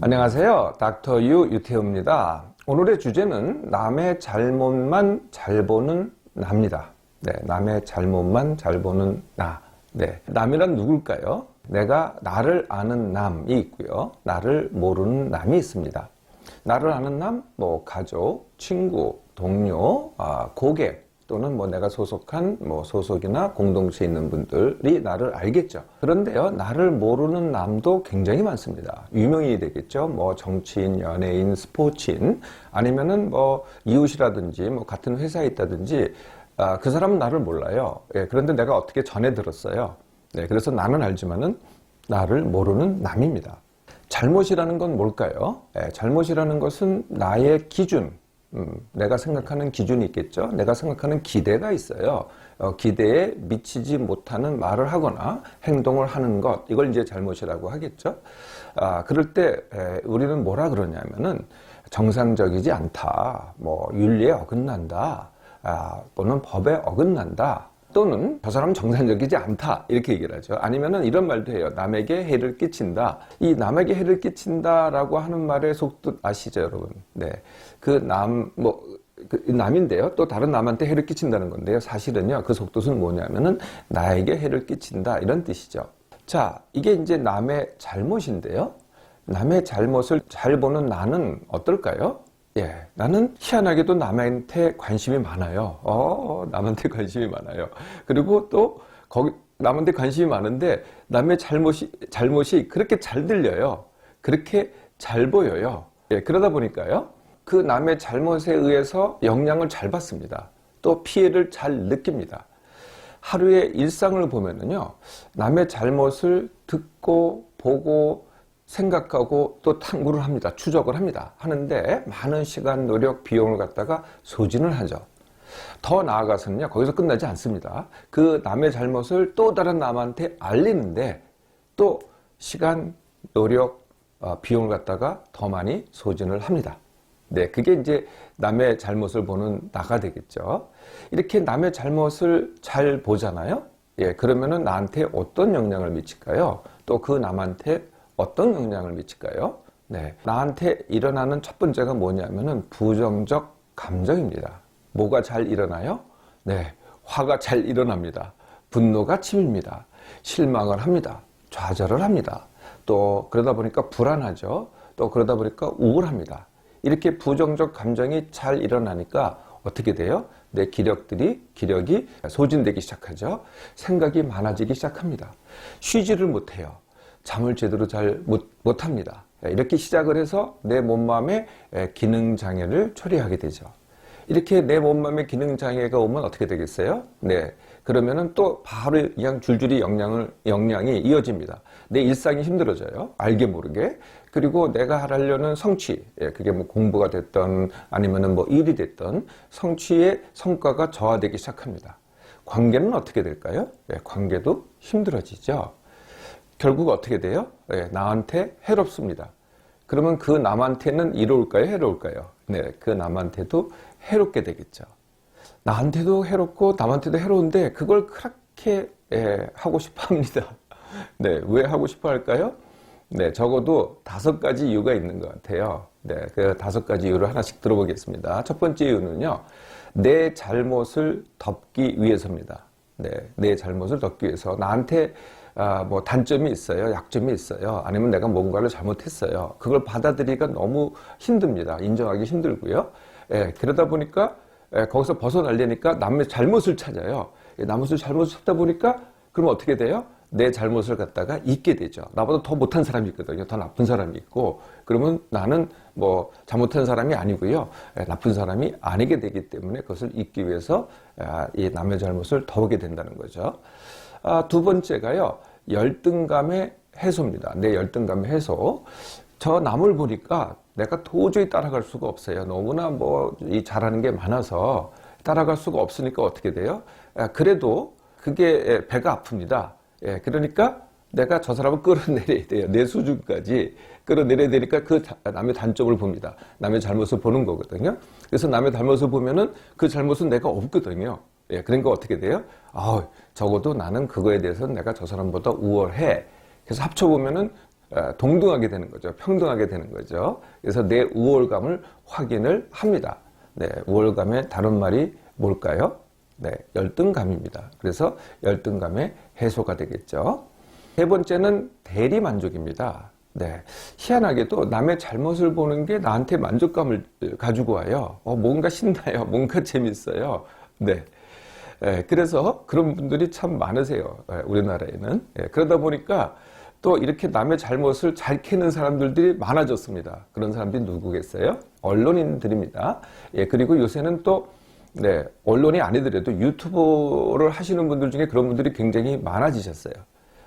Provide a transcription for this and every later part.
안녕하세요. 닥터 유 유태우입니다. 오늘의 주제는 남의 잘못만 잘 보는 나입니다. 네, 남의 잘못만 잘 보는 나. 네, 남이란 누굴까요? 내가 나를 아는 남이 있고요. 나를 모르는 남이 있습니다. 나를 아는 남, 가족, 친구, 동료, 고객, 또는 내가 소속한 소속이나 공동체에 있는 분들이 나를 알겠죠. 그런데요, 나를 모르는 남도 굉장히 많습니다. 유명인이 되겠죠. 정치인, 연예인, 스포츠인, 아니면은 이웃이라든지 같은 회사에 있다든지, 그 사람은 나를 몰라요. 예, 그런데 내가 어떻게 전해 들었어요. 네, 그래서 나는 알지만은 나를 모르는 남입니다. 잘못이라는 건 뭘까요? 예, 잘못이라는 것은 나의 기준, 내가 생각하는 기준이 있겠죠. 내가 생각하는 기대가 있어요. 기대에 미치지 못하는 말을 하거나 행동을 하는 것, 이걸 이제 잘못이라고 하겠죠. 그럴 때 우리는 뭐라 그러냐면은 정상적이지 않다, 윤리에 어긋난다, 또는 법에 어긋난다, 또는 저 사람은 정상적이지 않다, 이렇게 얘기를 하죠. 아니면은 이런 말도 해요. 남에게 해를 끼친다. 이 남에게 해를 끼친다라고 하는 말의 속뜻 아시죠, 여러분? 네. 남인데요. 또 다른 남한테 해를 끼친다는 건데요. 사실은요, 그 속뜻은 뭐냐면은 나에게 해를 끼친다, 이런 뜻이죠. 자, 이게 이제 남의 잘못인데요. 남의 잘못을 잘 보는 나는 어떨까요? 예, 나는 희한하게도 남한테 관심이 많아요. 남한테 관심이 많아요. 그리고 또 남한테 관심이 많은데 남의 잘못이 그렇게 잘 들려요. 그렇게 잘 보여요. 예, 그러다 보니까요, 그 남의 잘못에 의해서 영향을 잘 받습니다. 또 피해를 잘 느낍니다. 하루의 일상을 보면은요, 남의 잘못을 듣고 보고 생각하고 또 탐구를 합니다. 추적을 합니다. 하는데 많은 시간, 노력, 비용을 갖다가 소진을 하죠. 더 나아가서는요, 거기서 끝나지 않습니다. 그 남의 잘못을 또 다른 남한테 알리는데 또 시간, 노력, 비용을 갖다가 더 많이 소진을 합니다. 네, 그게 이제 남의 잘못을 보는 나가 되겠죠. 이렇게 남의 잘못을 잘 보잖아요. 예, 그러면은 나한테 어떤 영향을 미칠까요? 또 그 남한테 어떤 영향을 미칠까요? 네, 나한테 일어나는 첫 번째가 뭐냐면은 부정적 감정입니다. 뭐가 잘 일어나요? 네, 화가 잘 일어납니다. 분노가 치밉니다. 실망을 합니다. 좌절을 합니다. 또 그러다 보니까 불안하죠. 또 그러다 보니까 우울합니다. 이렇게 부정적 감정이 잘 일어나니까 어떻게 돼요? 내 기력이 소진되기 시작하죠. 생각이 많아지기 시작합니다. 쉬지를 못해요. 잠을 제대로 잘 못합니다. 이렇게 시작을 해서 내 몸맘에 기능장애를 초래하게 되죠. 이렇게 내 몸맘에 기능장애가 오면 어떻게 되겠어요? 네, 그러면은 또 바로 그냥 줄줄이 영향이 이어집니다. 내 일상이 힘들어져요. 알게 모르게. 그리고 내가 하려는 성취, 그게 공부가 됐던 아니면은 일이 됐던 성취의 성과가 저하되기 시작합니다. 관계는 어떻게 될까요? 관계도 힘들어지죠. 결국 어떻게 돼요? 나한테 해롭습니다. 그러면 그 남한테는 이로울까요? 해로울까요? 네, 그 남한테도 해롭게 되겠죠. 나한테도 해롭고 남한테도 해로운데 그걸 그렇게 하고 싶어 합니다. 네, 왜 하고 싶어 할까요? 네, 적어도 5가지 이유가 있는 것 같아요. 네, 그 5가지 이유를 하나씩 들어보겠습니다. 첫 번째 이유는요, 내 잘못을 덮기 위해서입니다. 네, 내 잘못을 덮기 위해서. 나한테 단점이 있어요, 약점이 있어요, 아니면 내가 뭔가를 잘못했어요. 그걸 받아들이기가 너무 힘듭니다. 인정하기 힘들고요. 그러다 보니까 거기서 벗어나려니까 남의 잘못을 찾아요. 남의 잘못을 찾다 보니까 그러면 어떻게 돼요? 내 잘못을 갖다가 잊게 되죠. 나보다 더 못한 사람이 있거든요. 더 나쁜 사람이 있고, 그러면 나는 잘못한 사람이 아니고요, 나쁜 사람이 아니게 되기 때문에 그것을 잊기 위해서 이 남의 잘못을 덮게 된다는 거죠. 두 번째가요, 열등감의 해소입니다. 내 열등감의 해소. 저 남을 보니까 내가 도저히 따라갈 수가 없어요. 너무나 잘하는 게 많아서 따라갈 수가 없으니까 어떻게 돼요? 그래도 그게 배가 아픕니다. 그러니까 내가 저 사람을 끌어내려야 돼요. 내 수준까지 끌어내려야 되니까 그 남의 단점을 봅니다. 남의 잘못을 보는 거거든요. 그래서 남의 잘못을 보면은 그 잘못은 내가 없거든요. 그러니까 어떻게 돼요? 적어도 나는 그거에 대해서는 내가 저 사람보다 우월해. 그래서 합쳐보면은 동등하게 되는 거죠. 평등하게 되는 거죠. 그래서 내 우월감을 확인을 합니다. 네, 우월감의 다른 말이 뭘까요? 네, 열등감입니다. 그래서 열등감의 해소가 되겠죠. 세 번째는 대리만족입니다. 네, 희한하게도 남의 잘못을 보는 게 나한테 만족감을 가지고 와요. 뭔가 신나요. 뭔가 재밌어요. 네. 그래서 그런 분들이 참 많으세요. 우리나라에는. 그러다 보니까 또 이렇게 남의 잘못을 잘 캐는 사람들이 많아졌습니다. 그런 사람들이 누구겠어요? 언론인들입니다. 그리고 요새는 또 네, 언론이 아니더라도 유튜브를 하시는 분들 중에 그런 분들이 굉장히 많아지셨어요.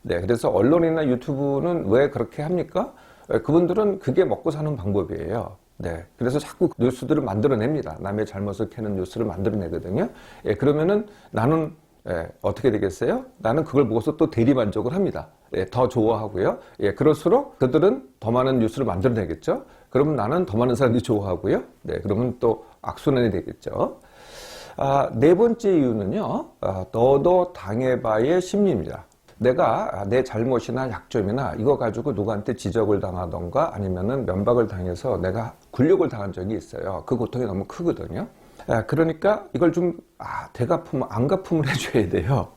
네, 그래서 언론이나 유튜브는 왜 그렇게 합니까? 그분들은 그게 먹고 사는 방법이에요. 네, 그래서 자꾸 뉴스들을 만들어냅니다. 남의 잘못을 캐는 뉴스를 만들어내거든요. 그러면은 나는 어떻게 되겠어요? 나는 그걸 보고서 또 대리만족을 합니다. 더 좋아하고요. 그럴수록 그들은 더 많은 뉴스를 만들어내겠죠. 그러면 나는 더 많은 사람들이 좋아하고요. 네, 그러면 또 악순환이 되겠죠. 네 번째 이유는요, 너도 당해봐의 심리입니다. 내가 내 잘못이나 약점이나 이거 가지고 누구한테 지적을 당하던가 아니면은 면박을 당해서 내가 굴욕을 당한 적이 있어요. 그 고통이 너무 크거든요. 그러니까 이걸 좀 안갚음을 해줘야 돼요.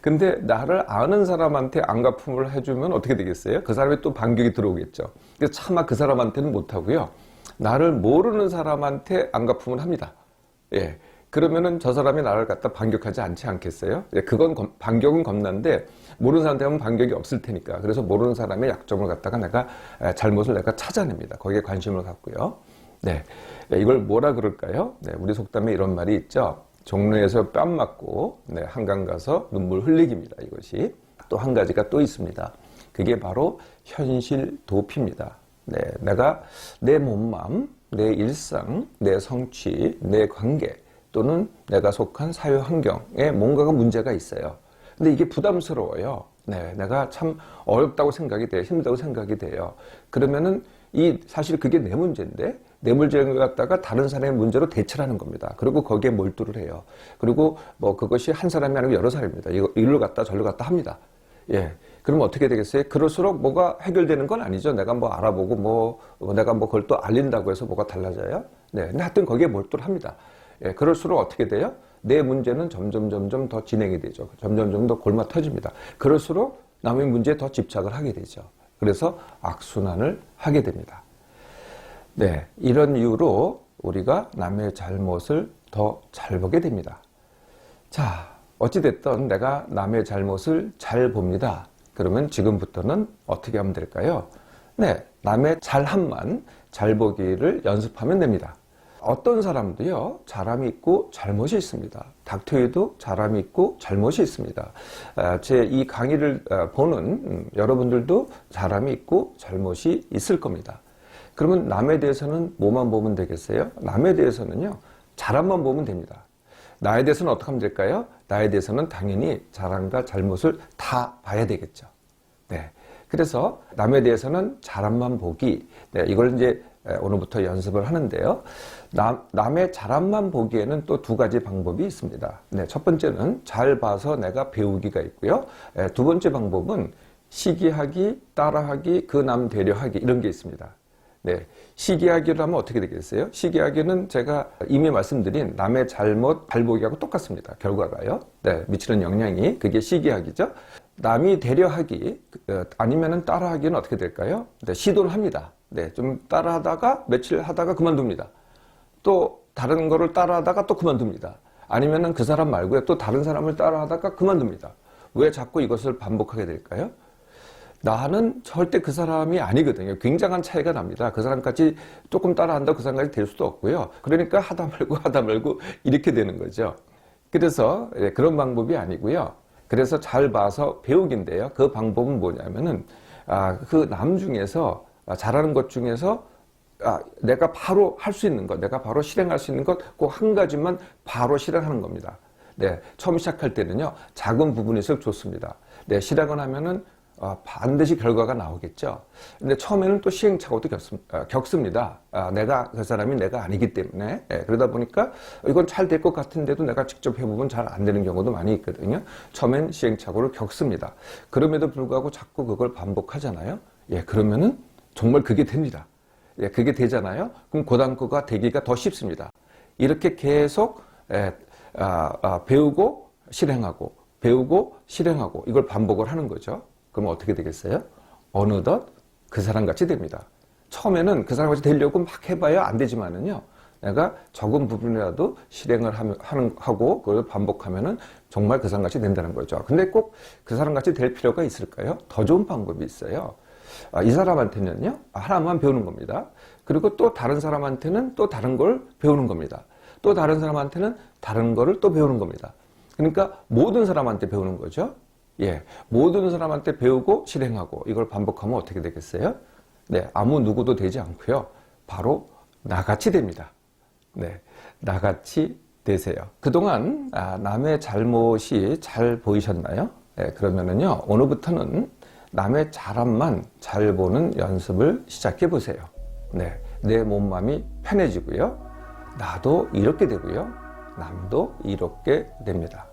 근데 나를 아는 사람한테 안갚음을 해주면 어떻게 되겠어요? 그 사람이 또 반격이 들어오겠죠. 그래서 차마 그 사람한테는 못하고요. 나를 모르는 사람한테 안갚음을 합니다. 그러면은 저 사람이 나를 갖다 반격하지 않겠어요? 그건 반격은 겁난데 모르는 사람한테 하면 반격이 없을 테니까. 그래서 모르는 사람의 약점을 갖다가 내가 잘못을 내가 찾아냅니다. 거기에 관심을 갖고요. 네, 이걸 뭐라 그럴까요? 네, 우리 속담에 이런 말이 있죠. 종로에서 뺨 맞고 한강 가서 눈물 흘리기입니다. 이것이 또 한 가지가 또 있습니다. 그게 바로 현실 도피입니다. 네, 내가 내 몸맘, 내 일상, 내 성취, 내 관계 또는 내가 속한 사회 환경에 뭔가가 문제가 있어요. 근데 이게 부담스러워요. 네, 내가 참 어렵다고 생각이 돼요. 힘들다고 생각이 돼요. 그러면은 사실 그게 내 문제인데 내 문제를 갖다가 다른 사람의 문제로 대처를 하는 겁니다. 그리고 거기에 몰두를 해요. 그리고 뭐 그것이 한 사람이 아니고 여러 사람입니다. 일로 갔다 절로 갔다 합니다. 그러면 어떻게 되겠어요? 그럴수록 뭐가 해결되는 건 아니죠. 내가 뭐 알아보고 내가 그걸 또 알린다고 해서 뭐가 달라져요? 네, 근데 하여튼 거기에 몰두를 합니다. 그럴수록 어떻게 돼요? 내 문제는 점점 더 진행이 되죠. 점점 더 골마 터집니다. 그럴수록 남의 문제에 더 집착을 하게 되죠. 그래서 악순환을 하게 됩니다. 네, 이런 이유로 우리가 남의 잘못을 더 잘 보게 됩니다. 자, 어찌됐든 내가 남의 잘못을 잘 봅니다. 그러면 지금부터는 어떻게 하면 될까요? 네, 남의 잘함만 잘 보기를 연습하면 됩니다. 어떤 사람도요, 잘함이 있고 잘못이 있습니다. 닥터에도 잘함이 있고 잘못이 있습니다. 제 이 강의를 보는 여러분들도 잘함이 있고 잘못이 있을 겁니다. 그러면 남에 대해서는 뭐만 보면 되겠어요? 남에 대해서는요, 잘함만 보면 됩니다. 나에 대해서는 어떻게 하면 될까요? 나에 대해서는 당연히 잘함과 잘못을 다 봐야 되겠죠. 네. 그래서 남에 대해서는 잘함만 보기. 네, 이걸 이제 오늘부터 연습을 하는데요. 남의 잘함만 보기에는 또 두 가지 방법이 있습니다. 네, 첫 번째는 잘 봐서 내가 배우기가 있고요. 두 번째 방법은 시기하기, 따라하기, 그 남 되려하기 이런 게 있습니다. 네, 시기하기를 하면 어떻게 되겠어요? 시기하기는 제가 이미 말씀드린 남의 잘못 발보기하고 똑같습니다. 결과가요. 네, 미치는 영향이 그게 시기하기죠. 남이 되려하기 아니면은 따라하기는 어떻게 될까요? 네, 시도를 합니다. 네, 좀 따라하다가 며칠 하다가 그만둡니다. 또 다른 거를 따라하다가 또 그만둡니다. 아니면은 그 사람 말고요. 또 다른 사람을 따라하다가 그만둡니다. 왜 자꾸 이것을 반복하게 될까요? 나는 절대 그 사람이 아니거든요. 굉장한 차이가 납니다. 그 사람까지 조금 따라한다고 그 사람까지 될 수도 없고요. 그러니까 하다 말고 이렇게 되는 거죠. 그래서 그런 방법이 아니고요. 그래서 잘 봐서 배우기인데요. 그 방법은 뭐냐면은 그 남 중에서 잘하는 것 중에서 내가 바로 할 수 있는 것, 내가 바로 실행할 수 있는 것, 꼭 한 가지만 바로 실행하는 겁니다. 네, 처음 시작할 때는요, 작은 부분일수록 좋습니다. 네, 실행을 하면은 반드시 결과가 나오겠죠. 근데 처음에는 또 시행착오도 겪습니다. 내가 그 사람이 내가 아니기 때문에. 그러다 보니까 이건 잘 될 것 같은데도 내가 직접 해보면 잘 안 되는 경우도 많이 있거든요. 처음엔 시행착오를 겪습니다. 그럼에도 불구하고 자꾸 그걸 반복하잖아요. 예, 그러면은 정말 그게 됩니다. 예, 그게 되잖아요. 그럼 고단거가 되기가 더 쉽습니다. 이렇게 계속 배우고 실행하고 배우고 실행하고 이걸 반복을 하는 거죠. 그럼 어떻게 되겠어요? 어느덧 그 사람같이 됩니다. 처음에는 그 사람같이 되려고 막 해봐야 안 되지만은요. 내가 적은 부분이라도 실행을 하고 그걸 반복하면은 정말 그 사람같이 된다는 거죠. 근데 꼭 그 사람같이 될 필요가 있을까요? 더 좋은 방법이 있어요. 이 사람한테는요, 하나만 배우는 겁니다. 그리고 또 다른 사람한테는 또 다른 걸 배우는 겁니다. 또 다른 사람한테는 다른 거를 또 배우는 겁니다. 그러니까 모든 사람한테 배우는 거죠. 예, 모든 사람한테 배우고 실행하고 이걸 반복하면 어떻게 되겠어요? 네, 아무 누구도 되지 않고요. 바로 나같이 됩니다. 네, 나같이 되세요. 그동안 남의 잘못이 잘 보이셨나요? 네, 그러면은요, 오늘부터는 남의 잘함만 잘 보는 연습을 시작해 보세요. 네, 내 몸마음이 편해지고요. 나도 이렇게 되고요. 남도 이렇게 됩니다.